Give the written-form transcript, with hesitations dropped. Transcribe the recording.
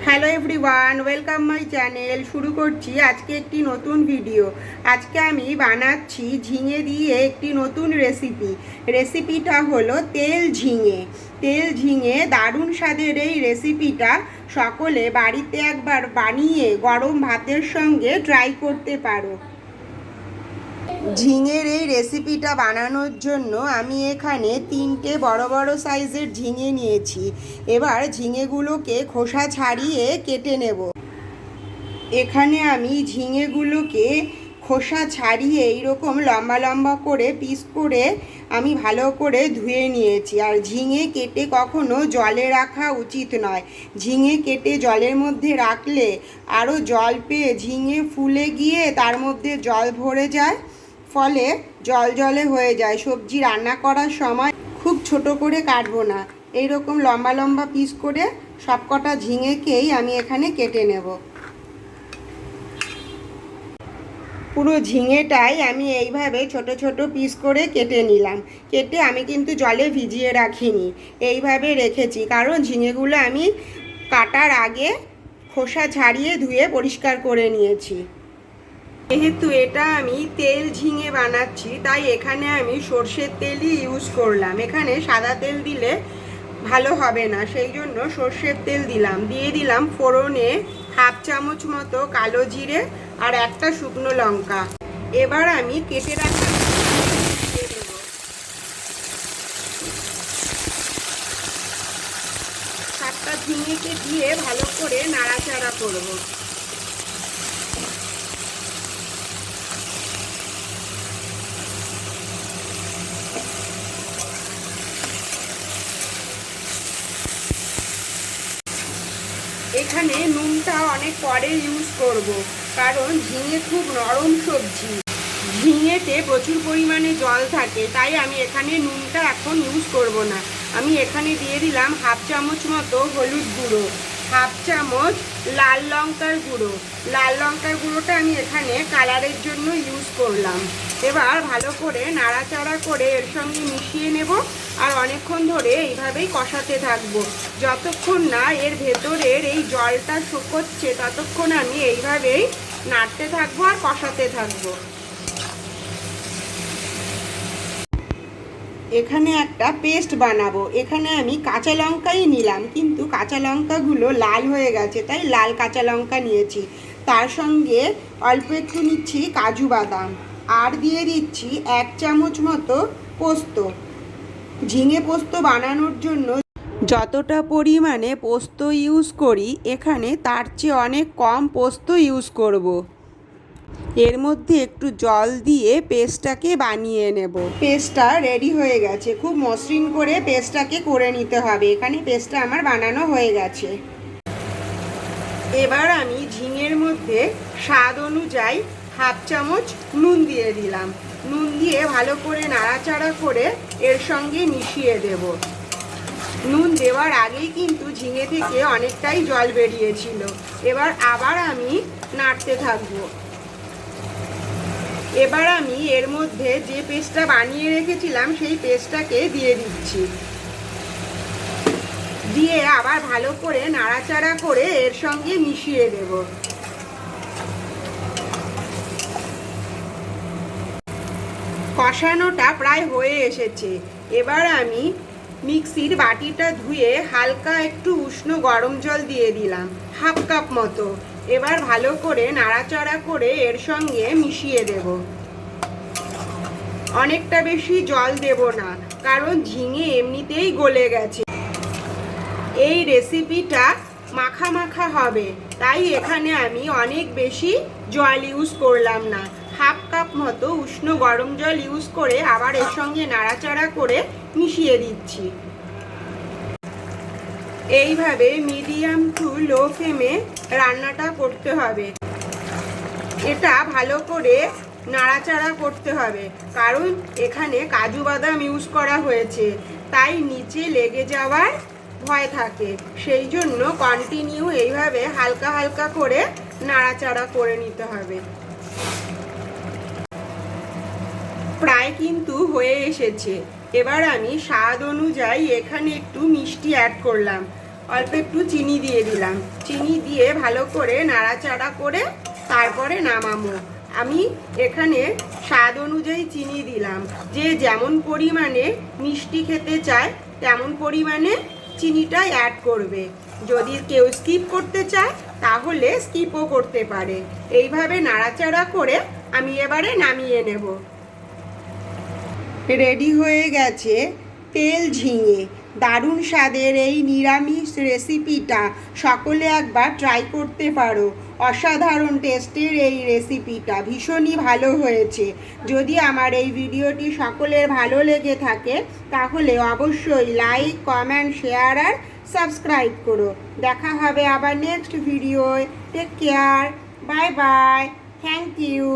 Hello everyone, welcome my channel. শুরু করছি আজকে একটি নতুন ভিডিও। আজকে আমি বানাচ্ছি ঝিঙে দিয়ে একটি নতুন রেসিপিটা হলো তেল ঝিঙে। দারুণ স্বাদের এই রেসিপিটা সকলে বাড়িতে একবার বানিয়ে গরম ভাতের সঙ্গে ট্রাই করতে পারো। ঝিঙের এই রেসিপিটা বানানোর জন্য আমি এখানে 3টে বড় বড় সাইজের ঝিঙে নিয়েছি। এবার ঝিঙেগুলোকে খোসা ছাড়িয়ে কেটে নেব। এখানে আমি ঝিঙেগুলোকে খোসা ছাড়িয়ে এইরকম লম্বা লম্বা করে পিস করে আমি ভালো করে ধুয়ে নিয়েছি। আর ঝিঙে কেটে কখনো জলে রাখা উচিত নয়। ঝিঙে কেটে জলের মধ্যে রাখলে আরও জল পেয়ে ঝিঙে ফুলে গিয়ে তার মধ্যে জল ভরে যায়, ফলে জলে হয়ে যায়। সবজি রান্না করার সময় খুব ছোট করে কাটবো না, এইরকম লম্বা লম্বা পিস করে সবকটা ঝিঙেকেই আমি এখানে কেটে নেব। পুরো ঝিঙেটাই আমি এইভাবে ছোট ছোট পিস করে কেটে নিলাম। কেটে আমি কিন্তু জলে ভিজিয়ে রাখিনি, এইভাবে রেখেছি, কারণ ঝিঙেগুলো আমি কাটার আগে খোসা ছাড়িয়ে ধুয়ে পরিষ্কার করে নিয়েছি। যেহেতু এটা আমি তেল ঝিঙে বানাচ্ছি, তাই এখানে আমি সর্ষের তেলই ইউজ করলাম। এখানে সাদা তেল দিলে ভালো হবে না, সেই জন্য সর্ষের তেল দিলাম। দিয়ে দিলাম ফোড়নে 1/2 চামচ মতো কালো জিরে আর একটা শুকনো লঙ্কা। এবার আমি কেটে রাখা দিয়ে দেবো। 7টা ঝিঙেকে দিয়ে ভালো করে নাড়াচাড়া করব। এখানে নুনটা অনেক পরে ইউজ করব, কারণ ঝিঙে খুব নরম সবজি। ঝিঙেতে প্রচুর পরিমাণে জল থাকে, তাই আমি এখানে নুনটা এখন ইউজ করব না। আমি এখানে দিয়ে দিলাম 1/2 চামচ মতো হলুদ গুঁড়ো, 1/2 চামচ লাল লঙ্কার গুঁড়ো। লাল লঙ্কার গুঁড়োটা আমি এখানে কালারের জন্য ইউজ করলাম। এবার ভালো করে নাড়াচাড়া করে এর সঙ্গে মিশিয়ে নেব আর অনেকক্ষণ ধরে এইভাবেই কষাতে থাকবো। যতক্ষণ না এর ভেতরের এই জলটা শুকোচ্ছে ততক্ষণ আমি এইভাবেই নাড়তে থাকবো আর কষাতে থাকবো। এখানে একটা পেস্ট বানাবো। এখানে আমি কাঁচা লঙ্কাই নিলাম, কিন্তু কাঁচা লঙ্কাগুলো লাল হয়ে গেছে, তাই লাল কাঁচা লঙ্কা নিয়েছি। তার সঙ্গে অল্প একটু নিচ্ছি কাজু বাদাম, আর দিয়ে দিচ্ছি 1 চামচ মতো পোস্ত। ঝিঙে পোস্ত বানানোর জন্য যতটা পরিমাণে পোস্ত ইউজ করি, এখানে তার চেয়ে অনেক কম পোস্ত ইউজ করব। এর মধ্যে একটু জল দিয়ে পেস্টটাকে বানিয়ে নেব। পেস্টটা রেডি হয়ে গেছে। খুব মসৃণ করে পেস্টটাকে করে নিতে হবে। এখানে পেস্টটা আমার বানানো হয়ে গেছে। এবার আমি ঝিঙের মধ্যে স্বাদ অনুযায়ী 1/2 চামচ নুন দিয়ে দিলাম। নুন দিয়ে ভালো করে নাড়াচাড়া করে এর সঙ্গে মিশিয়ে দেব। নুন দেওয়ার আগেই কিন্তু ঝিঙে থেকে অনেকটাই জল বেরিয়েছিল। এবার আবার আমি নাড়তে থাকবো। এবার আমি এর মধ্যে যে পেস্টটা বানিয়ে রেখেছিলাম সেই পেস্টটাকে দিয়ে দিচ্ছি। দিয়ে আবার ভালো করে নাড়াচাড়া করে এর সঙ্গে মিশিয়ে দেব। কষানোটা প্রায় হয়ে এসেছে। এবার আমি মিক্সির বাটিটা ধুয়ে হালকা একটু উষ্ণ গরম জল দিয়ে দিলাম, 1/2 কাপ মতো। এবার ভালো করে নাড়াচাড়া করে এর সঙ্গে মিশিয়ে দেব। অনেকটা বেশি জল দেব না, কারণ ঝিঙে এমনিতেই গলে গেছে। এই রেসিপিটা মাখা মাখা হবে, তাই এখানে আমি অনেক বেশি জল ইউজ করলাম না। 1/2 কাপ মতো উষ্ণ গরম জল ইউজ করে আবার এর সঙ্গে নাড়াচাড়া করে মিশিয়ে দিচ্ছি। এইভাবে মিডিয়াম টু লো ফ্লেমে রান্নাটা করতে হবে। এটা ভালো করে নাড়াচাড়া করতে হবে, কারণ এখানে কাজু বাদাম ইউজ করা হয়েছে, তাই নিচে লেগে যাওয়ার ভয় থাকে। সেই জন্য কন্টিনিউ এইভাবে হালকা হালকা করে নাড়াচাড়া করে নিতে হবে। প্রায় কিন্তু হয়ে এসেছে। এবার আমি স্বাদ অনুযায়ী এখানে একটু মিষ্টি অ্যাড করলাম। অল্প একটু চিনি দিয়ে দিলাম। চিনি দিয়ে ভালো করে নাড়াচাড়া করে তারপরে নামাবো। আমি এখানে স্বাদ অনুযায়ী চিনি দিলাম। যে যেমন পরিমাণে মিষ্টি খেতে চায় তেমন পরিমাণে চিনিটা অ্যাড করবে। যদি কেউ স্কিপ করতে চায় তাহলে স্কিপও করতে পারে। এইভাবে নাড়াচাড়া করে আমি এবারে নামিয়ে নেব। রেডি হয়ে গেছে তেল ঝিঙে। দারুণ স্বাদের এই নিরামিষ রেসিপিটা সকলে একবার ট্রাই করতে পারো। অসাধারণ টেস্টের এই রেসিপিটা ভীষণই ভালো হয়েছে। যদি আমার এই ভিডিওটি সকলের ভালো লেগে থাকে তাহলে অবশ্যই লাইক, কমেন্ট, শেয়ার আর সাবস্ক্রাইব করো। দেখা হবে আবার নেক্সট ভিডিওয়। Take care, bye bye, thank you.